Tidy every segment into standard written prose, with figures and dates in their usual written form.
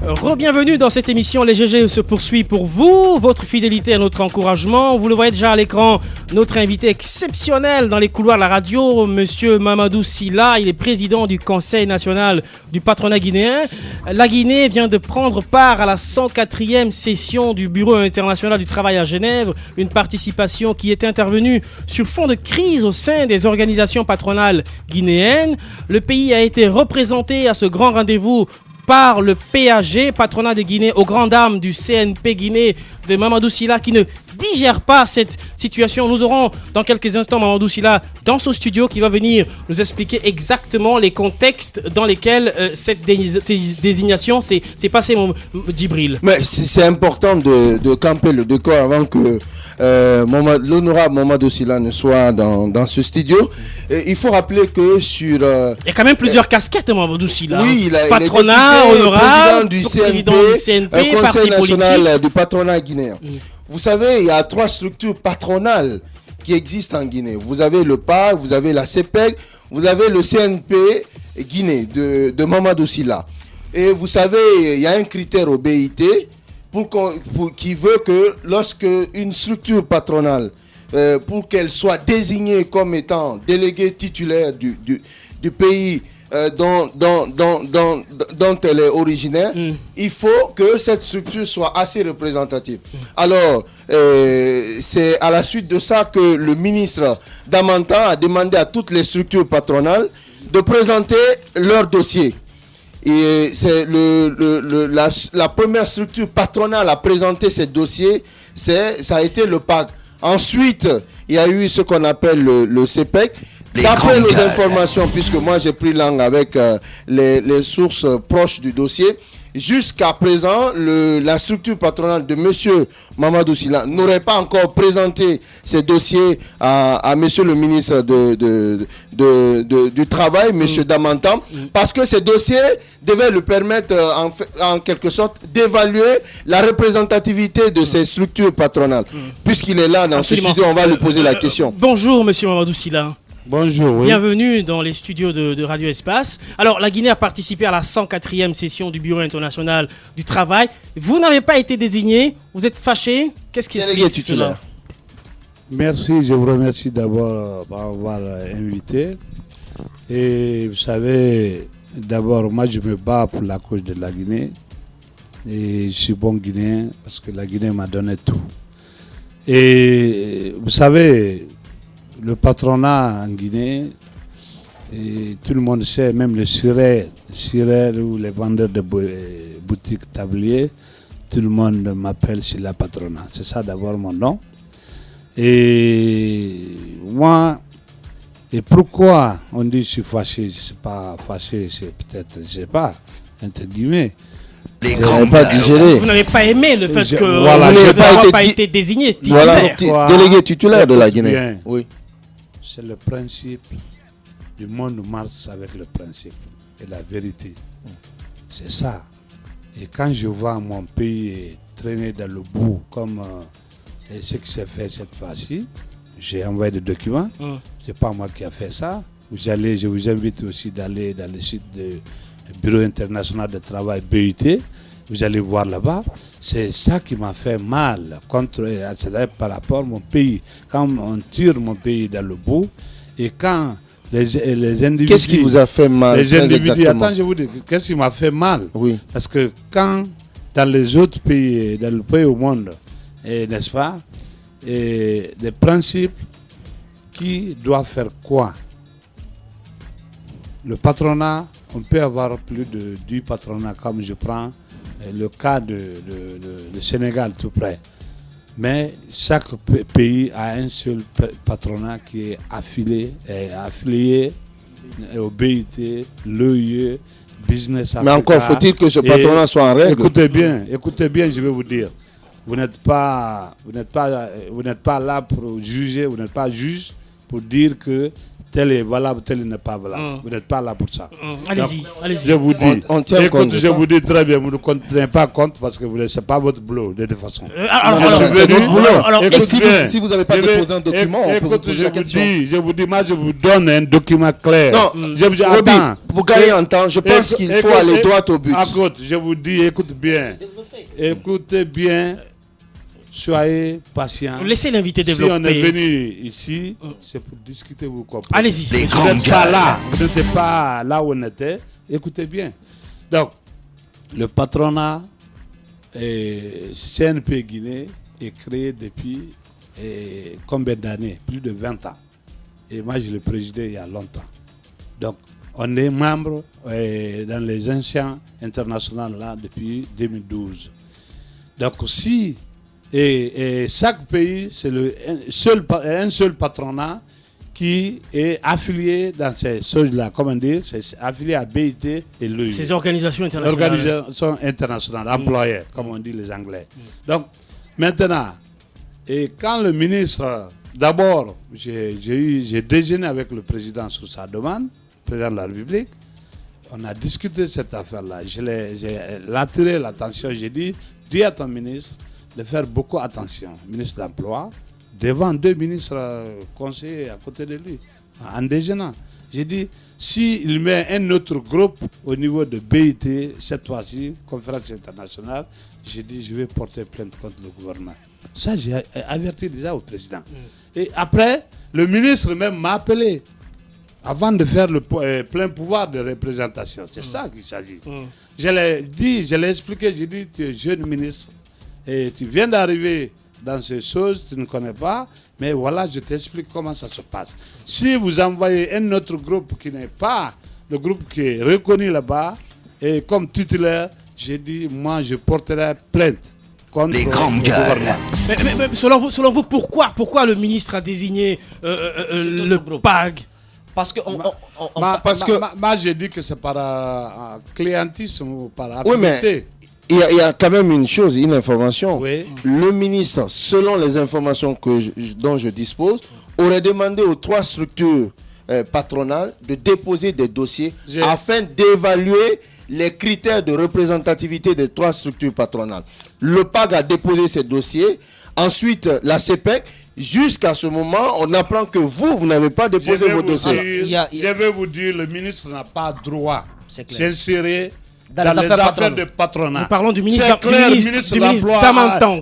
Re-bienvenue dans cette émission. Les GG se poursuit pour vous, votre fidélité à notre encouragement. Vous le voyez déjà à l'écran, notre invité exceptionnel dans les couloirs de la radio, Monsieur Mamadou Sylla. Il est président du Conseil national du patronat guinéen. La Guinée vient de prendre part à la 104e session du Bureau international du travail à Genève. Une participation qui est intervenue sur fond de crise au sein des organisations patronales guinéennes. Le pays a été représenté à ce grand rendez-vous par le PAG, patronat de Guinée, aux grandes dames du CNP Guinée de Mamadou Sylla, qui ne digère pas cette situation. Nous aurons dans quelques instants Mamadou Sylla dans ce studio qui va venir nous expliquer exactement les contextes dans lesquels cette désignation s'est passée, mon Djibril. Mais c'est important de camper le décor avant que l'honorable Mamadou Sylla ne soit dans ce studio. Et il faut rappeler que sur... il y a quand même plusieurs casquettes, Mamadou Sylla. Oui, patronat, honorable, président du CNP, Conseil national du patronat guinéen. Vous savez, il y a 3 structures patronales qui existent en Guinée. Vous avez le PAG, vous avez la CEPEG, vous avez le CNP Guinée de Mamadou Sylla. Et vous savez, il y a un critère au BIT qui veut que lorsque une structure patronale, pour qu'elle soit désignée comme étant déléguée titulaire du pays dont elle est originaire, il faut que cette structure soit assez représentative. Alors, c'est à la suite de ça que le ministre Damantan a demandé à toutes les structures patronales de présenter leur dossier. Et c'est la première structure patronale à présenter ces dossiers, ça a été le PAC. Ensuite, il y a eu ce qu'on appelle le CEPEC. D'après nos informations, puisque moi j'ai pris langue avec les sources proches du dossier, jusqu'à présent, la structure patronale de monsieur Mamadou Sylla n'aurait pas encore présenté ces dossiers à monsieur le ministre du Travail, monsieur Damantan, parce que ces dossiers devaient lui permettre en quelque sorte d'évaluer la représentativité de ces structures patronales. Puisqu'il est là dans ce studio, on va lui poser la question. Bonjour monsieur Mamadou Sylla. Bonjour. Oui. Bienvenue dans les studios de Radio Espace. Alors, la Guinée a participé à la 104e session du Bureau international du travail. Vous n'avez pas été désigné. Vous êtes fâché. Qu'est-ce qui explique cela? Merci, je vous remercie d'abord pour avoir invité. Et vous savez, d'abord, moi je me bats pour la cause de la Guinée. Et je suis bon Guinéen parce que la Guinée m'a donné tout. Et vous savez, le patronat en Guinée, et tout le monde sait, même les sirènes ou les vendeurs de boutiques tabliers, tout le monde m'appelle Sylla patronat. C'est ça d'abord mon nom. Et moi, et pourquoi on dit que je suis fâché? Je ne suis pas fâché, c'est peut-être, je ne sais pas, entre guillemets. Vous n'avez pas aimé le fait que vous n'avez pas été désigné titulaire. Voilà, délégué titulaire de la Guinée. Oui. C'est le principe du monde marche avec le principe et la vérité. C'est ça. Et quand je vois mon pays traîner dans le bout comme ce qui s'est fait cette fois-ci, j'ai envoyé des documents. C'est pas moi qui ai fait ça. Je vous invite aussi d'aller dans le site du Bureau international de travail BIT. Vous allez voir là-bas. C'est ça qui m'a fait mal par rapport à mon pays. Quand on tire mon pays dans le bout et quand les individus... Qu'est-ce qui vous a fait mal? Les individus, attends, je vous dis, qu'est-ce qui m'a fait mal? Oui. Parce que quand dans les autres pays, dans le pays au monde, n'est-ce pas, des principes qui doivent faire quoi? Le patronat, on peut avoir plus de 10 patronats, comme je prends le cas de Sénégal tout près. Mais chaque pays a un seul patronat qui est affilié au BIT, l'OIE, Business Africa. Mais encore faut-il que ce patronat soit en règle. Écoutez bien, je vais vous dire. Vous n'êtes pas là pour juger, vous n'êtes pas juge pour dire que tel est valable, tel n'est pas valable. Vous n'êtes pas là pour ça. Allez-y. Je vous dis, écoute, je vous dis très bien, vous ne tenez pas compte parce que ce n'est pas votre boulot de toute façon. C'est notre boulot. Et si vous n'avez pas déposé un document, on peut vous poser la question. Je vous dis, moi je vous donne un document clair. Non, Roby, pour gagner en temps, je pense qu'il faut aller droit au but. Écoute, je vous dis, écoutez bien. Soyez patient. Laissez l'invité développer. Si on est venu ici, c'est pour discuter, vous comprenez. Allez-y. Vous n'êtes pas là où on était. Écoutez bien. Donc, le patronat CNP Guinée est créé depuis combien d'années? Plus de 20 ans. Et moi, je l'ai présidé il y a longtemps. Donc, on est membre dans les anciens internationaux là depuis 2012. Donc, si et chaque pays, c'est un seul patronat qui est affilié dans ces choses-là. Comment dire? C'est affilié à BIT et l'OIE. Ces organisations internationales. Organisations internationales, employeurs, comme on dit les Anglais. Donc, maintenant, et quand le ministre, d'abord, j'ai déjeuné avec le président sur sa demande, le président de la République. On a discuté de cette affaire-là. J'ai attiré l'attention, j'ai dit, dis à ton ministre de faire beaucoup attention, ministre de l'Emploi, devant 2 ministres conseillers à côté de lui, en déjeunant. J'ai dit, s'il met un autre groupe au niveau de BIT, cette fois-ci, conférence internationale, j'ai dit, je vais porter plainte contre le gouvernement. Ça, j'ai averti déjà au président. Et après, le ministre même m'a appelé avant de faire le plein pouvoir de représentation. C'est ça qu'il s'agit. Je l'ai dit, je l'ai expliqué, j'ai dit, tu es jeune ministre, et tu viens d'arriver dans ces choses, tu ne connais pas, mais voilà, je t'explique comment ça se passe. Si vous envoyez un autre groupe qui n'est pas le groupe qui est reconnu là-bas, et comme titulaire, j'ai dit, moi, je porterai plainte contre les grandes gueules. Mais selon vous, pourquoi le ministre a désigné le PAG? Parce que moi, j'ai dit que c'est par clientisme ou par affinité. Oui, mais il y a quand même une information. Oui. Le ministre, selon les informations dont je dispose, aurait demandé aux 3 structures patronales de déposer des dossiers afin d'évaluer les critères de représentativité des 3 structures patronales. Le PAG a déposé ces dossiers. Ensuite, la CPEC, jusqu'à ce moment, on apprend que vous n'avez pas déposé vos dossiers. Je vais vous dire, le ministre n'a pas droit d'insérer dans les affaires de patronat. Nous parlons du ministre Damantan.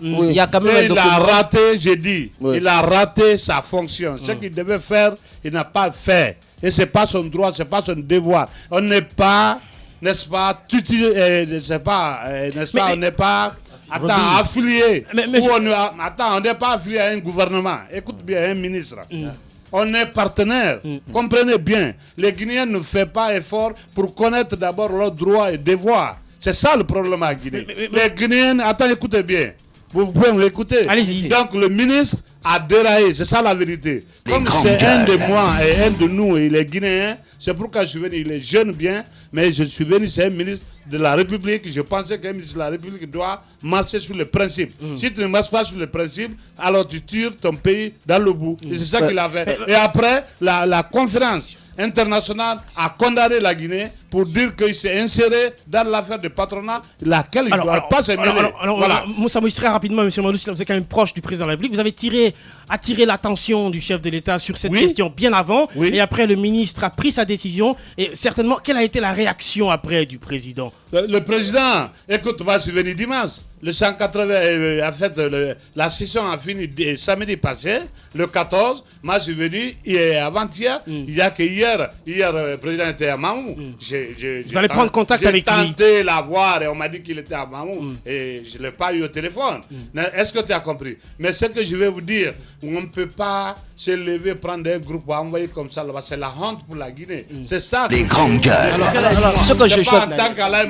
Oui. Il y a quand même il a raté, j'ai dit, il a raté sa fonction. Ce qu'il devait faire, il n'a pas fait. Et ce n'est pas son droit, ce n'est pas son devoir. On n'est pas, n'est-ce pas, on n'est pas affilié. On n'est pas affilié à un gouvernement. Écoute bien, un ministre. On est partenaire. Comprenez bien. Les Guinéens ne font pas effort pour connaître d'abord leurs droits et devoirs. C'est ça le problème à Guinée. Les Guinéens, écoutez bien. Vous pouvez m'écouter. Allez-y. Donc le ministre a déraillé, c'est ça la vérité. Comme c'est un de moi et un de nous, il est guinéen, c'est pourquoi je suis venu. Il est jeune bien, mais je suis venu, c'est un ministre de la République. Je pensais qu'un ministre de la République doit marcher sur les principes. Si tu ne marches pas sur les principes, alors tu tires ton pays dans le bout. Et c'est ça qu'il a fait. Et après, la conférence internationale a condamné la Guinée pour dire qu'il s'est inséré dans l'affaire de patronat, laquelle il ne doit pas se mêler. Voilà. Moussa Moïse, très rapidement, M. Mamadou, vous êtes quand même proche du président de la République. Vous avez attiré l'attention du chef de l'État sur cette question bien avant. Et après, le ministre a pris sa décision. Et certainement, quelle a été la réaction après du président? Le président, écoute, va se venir dimanche. Le 180, en fait, la session a fini samedi passé, le 14. Moi, je suis venu avant-hier. Il y a que hier, le président était à Mamou. Vous allez prendre contact avec lui. J'ai tenté la voir et on m'a dit qu'il était à Mamou. Et je ne l'ai pas eu au téléphone. Est-ce que tu as compris? Mais ce que je vais vous dire, on ne peut pas se lever, prendre un groupe, envoyer comme ça là-bas. C'est la honte pour la Guinée. C'est ça. Les grandes gueules. Alors, ce que je souhaite. En tant qu'Alain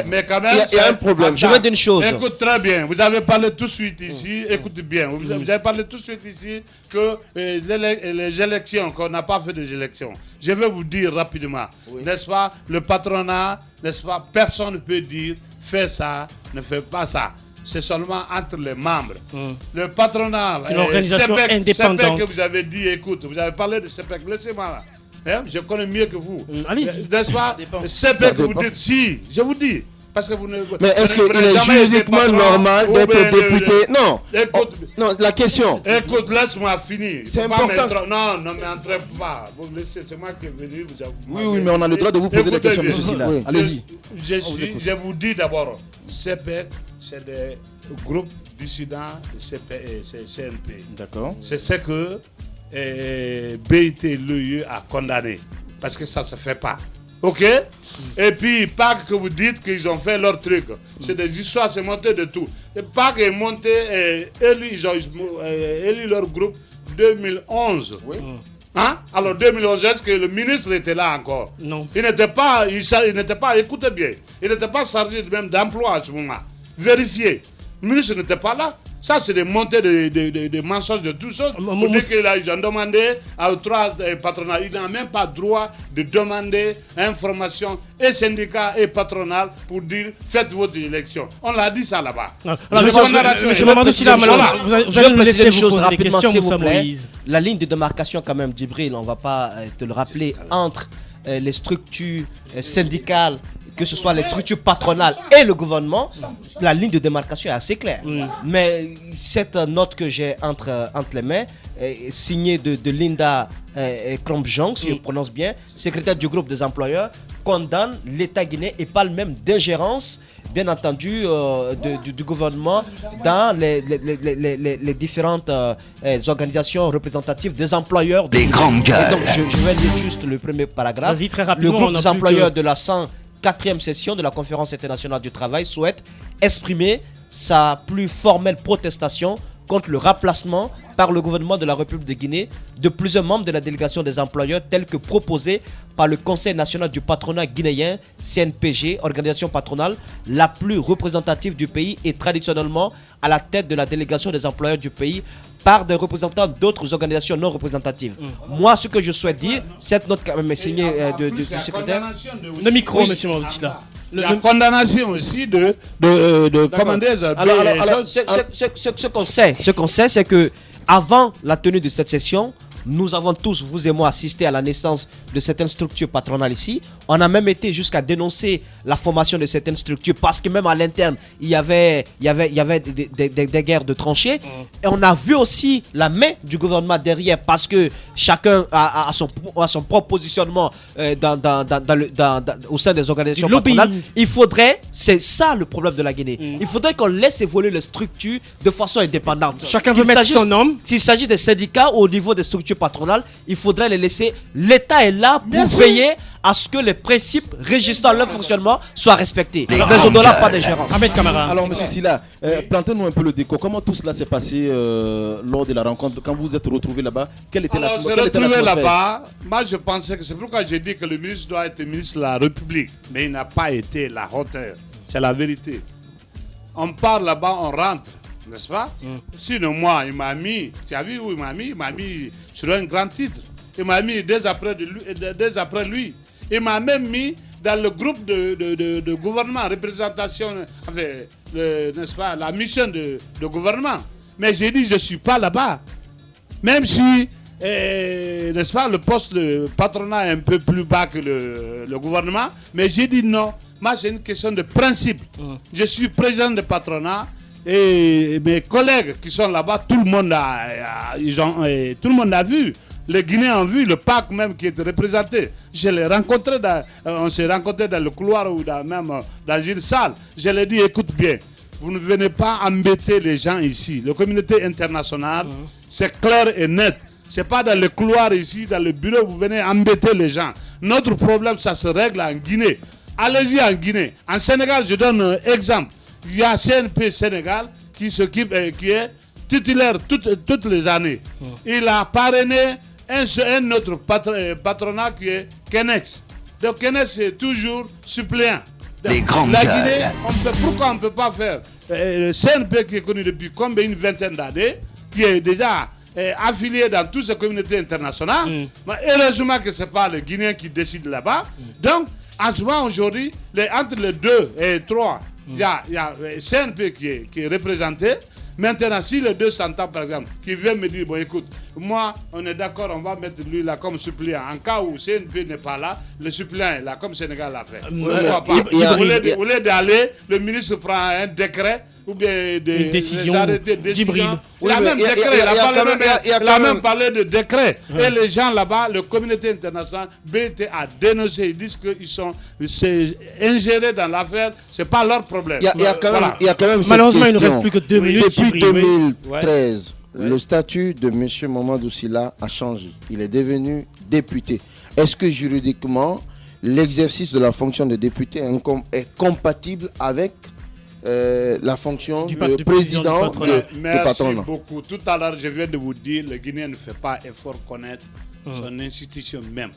mais quand même. Il y a un problème. Je veux dire une chose. Écoute très bien, vous avez parlé tout de suite ici, écoutez bien, vous avez parlé tout de suite ici que les élections, qu'on n'a pas fait des élections. Je vais vous dire rapidement, n'est-ce pas, le patronat, n'est-ce pas, personne ne peut dire, fais ça, ne fais pas ça. c'est seulement entre les membres. Le patronat, c'est une organisation indépendante. CEPEC que vous avez dit, écoute, vous avez parlé de CEPEC, laissez-moi là. Je connais mieux que vous. Allez-y. N'est-ce pas? CEPEC, vous dites, si, je vous dis. Parce que vous ne, mais est-ce qu'il est juridiquement normal d'être député? Non. Écoute, non, la question. Écoute, laisse-moi finir. C'est important. Non, m'entraîne pas. Vous laissez, c'est moi qui est venu. Oui, mais on a le droit de vous poser des questions, monsieur Sylla. Oui. Allez-y. Je vous dis d'abord, CEPEC, c'est des groupes dissidents de CNP. D'accord. C'est ce que BIT l'UE a condamné. Parce que ça ne se fait pas. Ok? Et puis, PAC que vous dites qu'ils ont fait leur truc. C'est des histoires, c'est monté de tout. Et PAC est monté, ils ont élu leur groupe 2011. Oui. Hein? Alors 2011, est-ce que le ministre était là encore? Non. Il n'était pas, écoutez bien, il n'était pas chargé même d'emploi à ce moment. Vérifiez. Le ministre n'était pas là. Ça, c'est des montées de mensonges de tout ça. Vous dites qu'ils ont demandé aux 3 patronats. Ils n'ont même pas droit de demander information et syndicats et patronal pour dire faites votre élection. On l'a dit ça là-bas. Monsieur Mamadou Sylla, vous allez nous laisser vous poser des questions, s'il vous plaît. Moïse. La ligne de démarcation, quand même, Djibril, on ne va pas te le rappeler, entre les structures syndicales, que ce soit les structures patronales et le gouvernement, la ligne de démarcation est assez claire. Mais cette note que j'ai entre les mains, signée de Linda Krombjong, si je prononce bien, secrétaire du groupe des employeurs, condamne l'État guinéen et parle même d'ingérence, bien entendu, du gouvernement dans les différentes organisations représentatives des employeurs. Les grandes gueules. Donc, je vais lire juste le premier paragraphe. Vas-y, très rapidement. Le groupe des employeurs de la 104e session de la Conférence internationale du travail souhaite exprimer sa plus formelle protestation contre le remplacement par le gouvernement de la République de Guinée de plusieurs membres de la délégation des employeurs tels que proposé par le Conseil national du patronat guinéen, CNPG, organisation patronale la plus représentative du pays et traditionnellement à la tête de la délégation des employeurs du pays par des représentants d'autres organisations non représentatives. Moi, ce que je souhaite dire, cette note quand même est signée du secrétaire. Le micro, monsieur Mamadou Sylla. La condamnation aussi de commander. Alors, ce qu'on sait, c'est que avant la tenue de cette session, nous avons tous, vous et moi, assisté à la naissance de certaines structures patronales ici. On a même été jusqu'à dénoncer la formation de certaines structures parce que même à l'interne, il y avait des guerres de tranchées. Et on a vu aussi la main du gouvernement derrière parce que chacun a son propre positionnement au sein des organisations patronales. Il faudrait, c'est ça le problème de la Guinée, il faudrait qu'on laisse évoluer les structures de façon indépendante. Chacun veut mettre son nom. S'il s'agit des syndicats au niveau des structures patronales, il faudrait les laisser. L'État est là pour veiller à ce que les principes régissant leur fonctionnement soient respectés. Mais au-delà, pas d'ingérence. Ahmed Kamara. Alors, monsieur Sylla, plantez-nous un peu le décor. Comment tout cela s'est passé lors de la rencontre? Quand vous vous êtes retrouvé là-bas, quelle était l'atmosphère là-bas, moi je pensais que c'est pourquoi j'ai dit que le ministre doit être ministre de la République. Mais il n'a pas été la hauteur. C'est la vérité. On part là-bas, on rentre. N'est-ce pas? Sinon, moi, il m'a mis, tu as vu où il m'a mis sur un grand titre. Il m'a mis dès après lui. Il m'a même mis dans le groupe de gouvernement, représentation, n'est-ce pas, la mission de gouvernement. Mais j'ai dit, je ne suis pas là-bas. Même si, n'est-ce pas, le poste de patronat est un peu plus bas que le gouvernement. Mais j'ai dit non. Moi, c'est une question de principe. Je suis président de patronat. Et mes collègues qui sont là-bas, tout le monde a vu. Les Guinéens ont vu le PAC même qui était représenté. Je l'ai rencontré, on s'est rencontré dans le couloir ou même dans une salle. Je lui ai dit, écoute bien, vous ne venez pas embêter les gens ici. La communauté internationale, c'est clair et net. Ce n'est pas dans le couloir ici, dans le bureau, vous venez embêter les gens. Notre problème, ça se règle en Guinée. Allez-y en Guinée. En Sénégal, je donne un exemple. Il y a CNP Sénégal qui s'occupe, qui est titulaire toutes les années. Il a parrainé un autre patronat qui est Kenex. Donc Kenex est toujours suppléant. Donc, la Guinée, pourquoi on ne peut pas faire le CNP qui est connu depuis combien, une vingtaine d'années, qui est déjà affilié dans toutes ces communautés internationales. Mais heureusement que ce n'est pas les Guinéens qui décident là-bas. Donc, en ce moment, aujourd'hui, entre les 2 et 3 Il y a CNP qui est représenté. Maintenant, si les deux s'entendent, par exemple, qui viennent me dire, bon écoute, moi, on est d'accord, on va mettre lui là comme suppléant. En cas où CNP n'est pas là, le suppléant est là, comme Sénégal l'a fait. Au lieu d'aller, le ministre prend un décret ou bien des décision. Il a même décret, il a même parlé de décret. Et les gens là-bas, la communauté internationale, BT a dénoncé, ils disent qu'ils sont ingérés dans l'affaire, c'est pas leur problème. Il y a quand même malheureusement, il ne reste plus que 2 minutes. Depuis 2013, le statut de M. Mamadou Sylla a changé. Il est devenu député. Est-ce que juridiquement, l'exercice de la fonction de député est compatible avec la fonction du président du patronat? Merci beaucoup. Tout à l'heure, je viens de vous dire, le Guinéen ne fait pas effort connaître son institution même.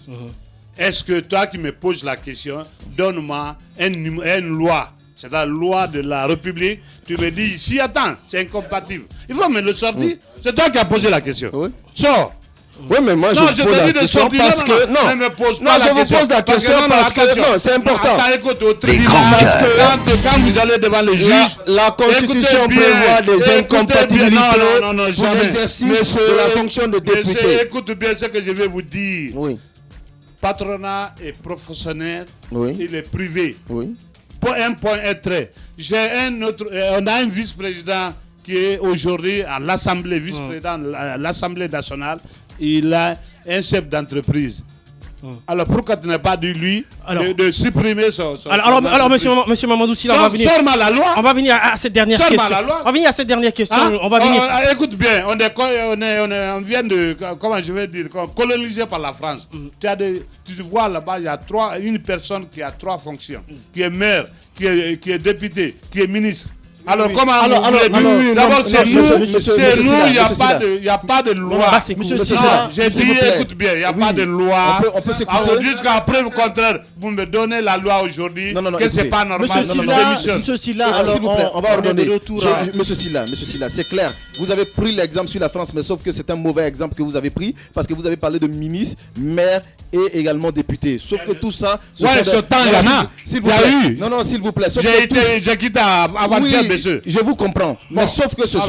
Est-ce que toi qui me poses la question, donne-moi une loi, c'est la loi de la République, tu me dis, si attends, c'est incompatible. Il faut me le sortir. C'est toi qui as posé la question. Oui. Sors. Oui, mais moi je vous pose la question parce que je vous pose la question parce que non, c'est important. Écoute, au tribunal, parce que quand vous allez devant le juge, la Constitution prévoit des incompatibilités pour l'exercice de la fonction de député. Écoute bien ce que je vais vous dire. Oui. Patronat est professionnel, il est privé. Oui. Pour un point et trait. On a un vice-président qui est aujourd'hui à l'Assemblée, vice-président à l'Assemblée nationale. Il a un chef d'entreprise. Alors pourquoi tu n'as pas dit lui de supprimer son alors monsieur Mamadou Sylla, on va venir à cette dernière question. On va venir à cette dernière question. Écoute bien, on vient de, comment je vais dire, colonisé par la France. Tu vois là-bas, il y a une personne qui a 3 fonctions, qui est maire, qui est député, qui est ministre. Alors, comment d'abord, c'est nous, il n'y a pas de loi. J'ai dit, écoute bien, il n'y a pas de loi. On peut s'écouter. Jusqu'à preuve contraire, vous me donnez la loi aujourd'hui, que ce n'est pas normal. Monsieur Sylla, s'il vous plaît, on va ordonner. Monsieur Sylla, c'est clair. Vous avez pris l'exemple sur la France, mais sauf que c'est un mauvais exemple que vous avez pris, parce que vous avez parlé de ministre, maire et également député. Sauf que tout ça... Ouais, ce temps, il y en a. S'il vous plaît. Non, s'il vous plaît. J'ai quitté avant-hier. Je vous comprends, mais sauf que sauf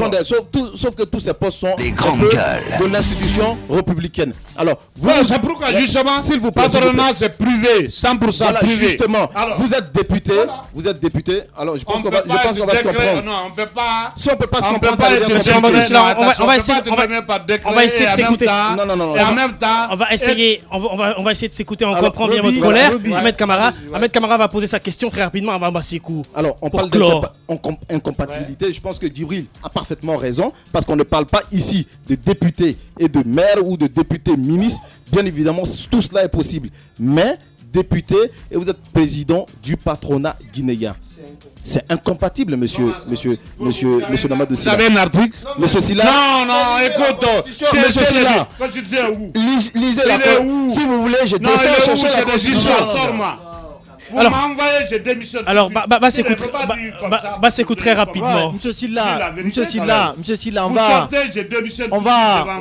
que tous ces postes sont de l'institution républicaine. Alors, c'est pourquoi justement, s'il vous plaît, patronat c'est privé, 100% privé. Justement, vous êtes député. Alors, je pense qu'on va se comprendre. Non, on peut pas. Si on peut pas se comprendre, ça devient compliqué. On va essayer de s'écouter. Non. Et en même temps, on va essayer de s'écouter. On comprend bien votre colère. Ahmed Kamara va poser sa question très rapidement avant Bassikou. Alors, on parle d'incompatibilité. Je pense que Djibril a parfaitement raison, parce qu'on ne parle pas ici de députés et de maires ou de députés ministres. Bien évidemment, tout cela est possible. Mais député et vous êtes président du patronat guinéen. C'est incompatible, monsieur Mamadou Sylla. Vous avez un article? Monsieur Sylla. Non, écoute. Monsieur Sylla. Lisez la Constitution. Si vous voulez, je descends chercher la Constitution. Sors-moi. Vous m'envoyez, je démissionne. Alors, s'écoute très rapidement. Monsieur Sylla,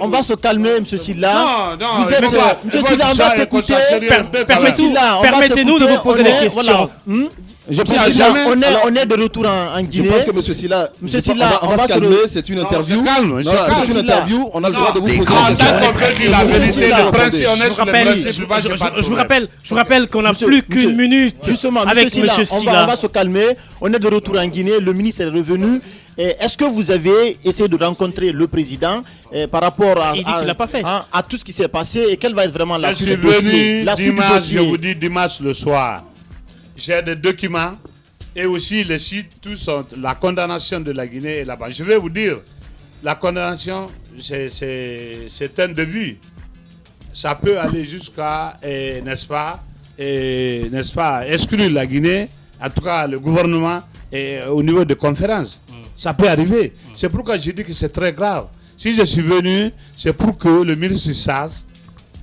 on va se calmer, monsieur Sylla. Monsieur Sylla, on va s'écouter. Permettez-nous de vous poser des questions. Je pense on est de retour en Guinée. Je pense que monsieur Sylla, on va se calmer, c'est une interview. C'est une interview, on a le droit de vous poser des questions. Je vous rappelle qu'on n'a plus qu'une minute. Justement, avec monsieur Sylla. On va se calmer, on est de retour en Guinée, le ministre est revenu. Est-ce que vous avez essayé de rencontrer le président par rapport à tout ce qui s'est passé et quelle va être vraiment la suite du dossier? Je vous dis dimanche le soir. J'ai des documents et aussi les sites, la condamnation de la Guinée est là-bas. Je vais vous dire, la condamnation, c'est un début. Ça peut aller jusqu'à, n'est-ce pas, exclure la Guinée, en tout cas le gouvernement, au niveau de conférences. Ça peut arriver. C'est pourquoi je dis que c'est très grave. Si je suis venu, c'est pour que le ministre sache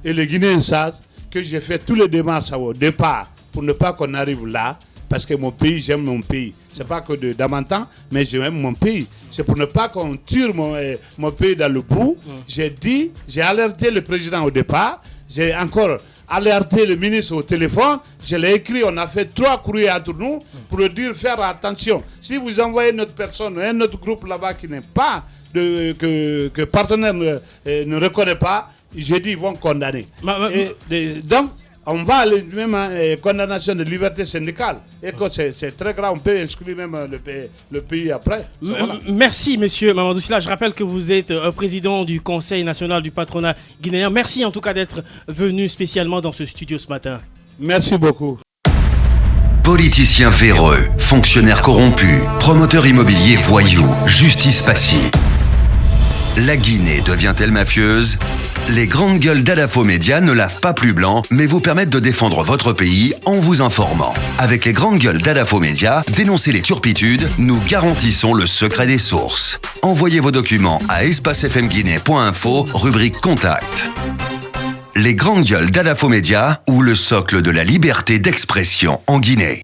et les Guinéens sachent que j'ai fait tous les démarches au départ pour ne pas qu'on arrive là, parce que mon pays, j'aime mon pays. C'est pas que d'Amantan, mais j'aime mon pays. C'est pour ne pas qu'on tire mon pays dans le bout. J'ai alerté le président au départ. J'ai encore alerté le ministre au téléphone. Je l'ai écrit, on a fait 3 courriers entre nous pour lui dire faire attention. Si vous envoyez notre personne, un autre groupe là-bas qui n'est pas, que partenaire ne reconnaît pas, j'ai dit ils vont condamner. Donc, on va aller même à condamnation de liberté syndicale. Et que c'est très grave, on peut exclure même le pays après. Voilà. Merci, monsieur Mamadou Sylla. Je rappelle que vous êtes président du Conseil national du patronat guinéen. Merci en tout cas d'être venu spécialement dans ce studio ce matin. Merci beaucoup. Politiciens véreux, fonctionnaires corrompus, promoteurs immobiliers voyous, justice passive. La Guinée devient-elle mafieuse ? Les grandes gueules d'Adafo Média ne lavent pas plus blanc, mais vous permettent de défendre votre pays en vous informant. Avec les grandes gueules d'Adafo Média, dénoncez les turpitudes, nous garantissons le secret des sources. Envoyez vos documents à espacefmguinée.info, rubrique Contact. Les grandes gueules d'Adafo Média, ou le socle de la liberté d'expression en Guinée.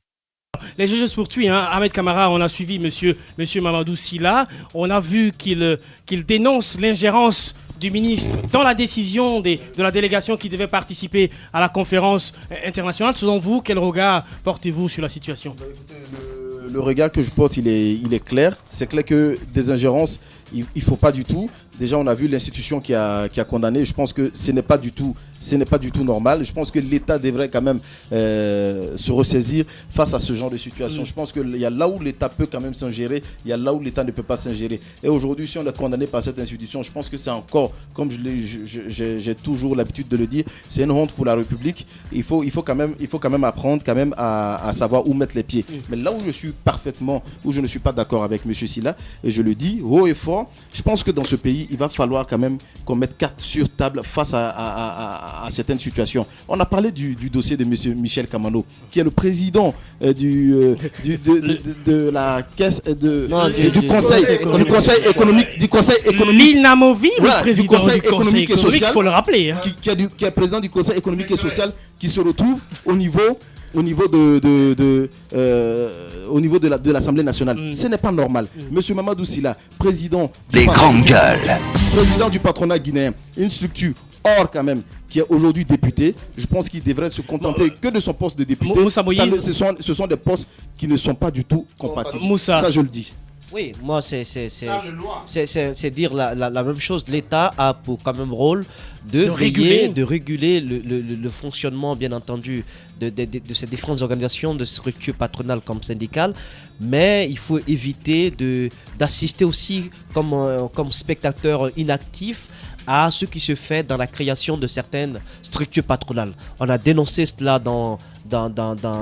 Les juges se poursuivent. Ahmed Camara, on a suivi monsieur Mamadou Sylla. On a vu qu'il dénonce l'ingérence du ministre dans la décision de la délégation qui devait participer à la conférence internationale. Selon vous, quel regard portez-vous sur la situation ? Le regard que je porte, il est clair. C'est clair que des ingérences, il ne faut pas du tout. Déjà, on a vu l'institution qui a condamné. Je pense que ce n'est pas du tout normal. Je pense que l'État devrait quand même se ressaisir face à ce genre de situation. Je pense qu'il y a là où l'État peut quand même s'ingérer, il y a là où l'État ne peut pas s'ingérer. Et aujourd'hui, si on est condamné par cette institution, je pense que c'est encore, comme j'ai toujours l'habitude de le dire, c'est une honte pour la République. Il faut quand même apprendre quand même à savoir où mettre les pieds. Mais là où je ne suis pas d'accord avec M. Sylla, et je le dis haut et fort, je pense que dans ce pays, il va falloir quand même qu'on mette carte sur table face à certaines situations. On a parlé du dossier de M. Michel Kamano, qui est le président de la caisse du conseil économique, l'inamovible président du conseil économique et social, il faut le rappeler, qui est président du conseil économique et social, qui se retrouve au niveau de l'Assemblée nationale. Ce n'est pas normal. Monsieur Mamadou Sylla, président du patronat guinéen, une structure hors quand même, qui est aujourd'hui député, je pense qu'il devrait se contenter que de son poste de député. Ce sont des postes qui ne sont pas du tout compatibles. Ça, je le dis. Oui, moi, c'est dire la même chose. L'État a pour quand même rôle de réguler le fonctionnement, bien entendu, de ces différentes organisations, de structures patronales comme syndicales. Mais il faut éviter d'assister aussi comme spectateur inactif à ce qui se fait dans la création de certaines structures patronales. On a dénoncé cela dans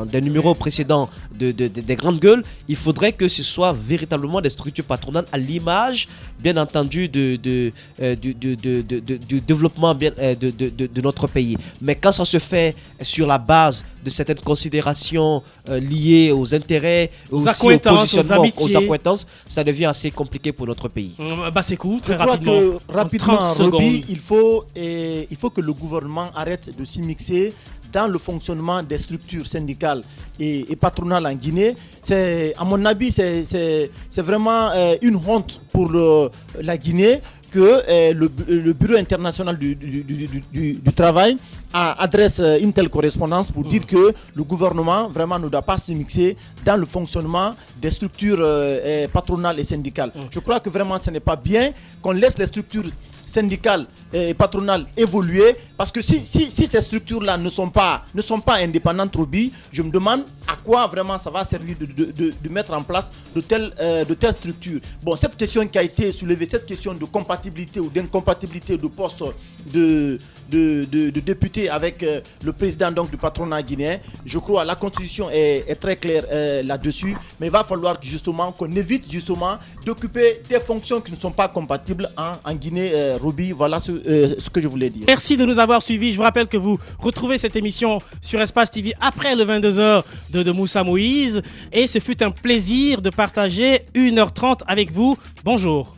des numéros précédents des grandes gueules. Il faudrait que ce soit véritablement des structures patronales à l'image, bien entendu, du développement de notre pays. Mais quand ça se fait sur la base de certaines considérations liées aux intérêts, aux positionnements, aux accointances, ça devient assez compliqué pour notre pays. C'est cool, très rapidement, Roby, il faut que le gouvernement arrête de s'immiscer dans le fonctionnement des structures syndicales et patronales en Guinée. À mon avis, c'est vraiment une honte pour la Guinée que le Bureau international du travail adresse une telle correspondance pour dire que le gouvernement vraiment ne doit pas s'immiscer dans le fonctionnement des structures patronales et syndicales. Je crois que vraiment ce n'est pas bien qu'on laisse les structures syndicales et patronales évoluer, parce que si ces structures-là ne sont pas indépendantes, Roby, je me demande à quoi vraiment ça va servir de mettre en place de telles structures. Bon, cette question qui a été soulevée, cette question de compatibilité ou d'incompatibilité de poste de député avec le président donc, du patronat guinéen, je crois la constitution est très claire là-dessus, mais il va falloir justement qu'on évite justement d'occuper des fonctions qui ne sont pas compatibles en Guinée. Roby, voilà ce que je voulais dire. Merci de nous avoir suivis. Je vous rappelle que vous retrouvez cette émission sur Espace TV après le 22h de Moussa Moïse, et ce fut un plaisir de partager 1h30 avec vous. Bonjour.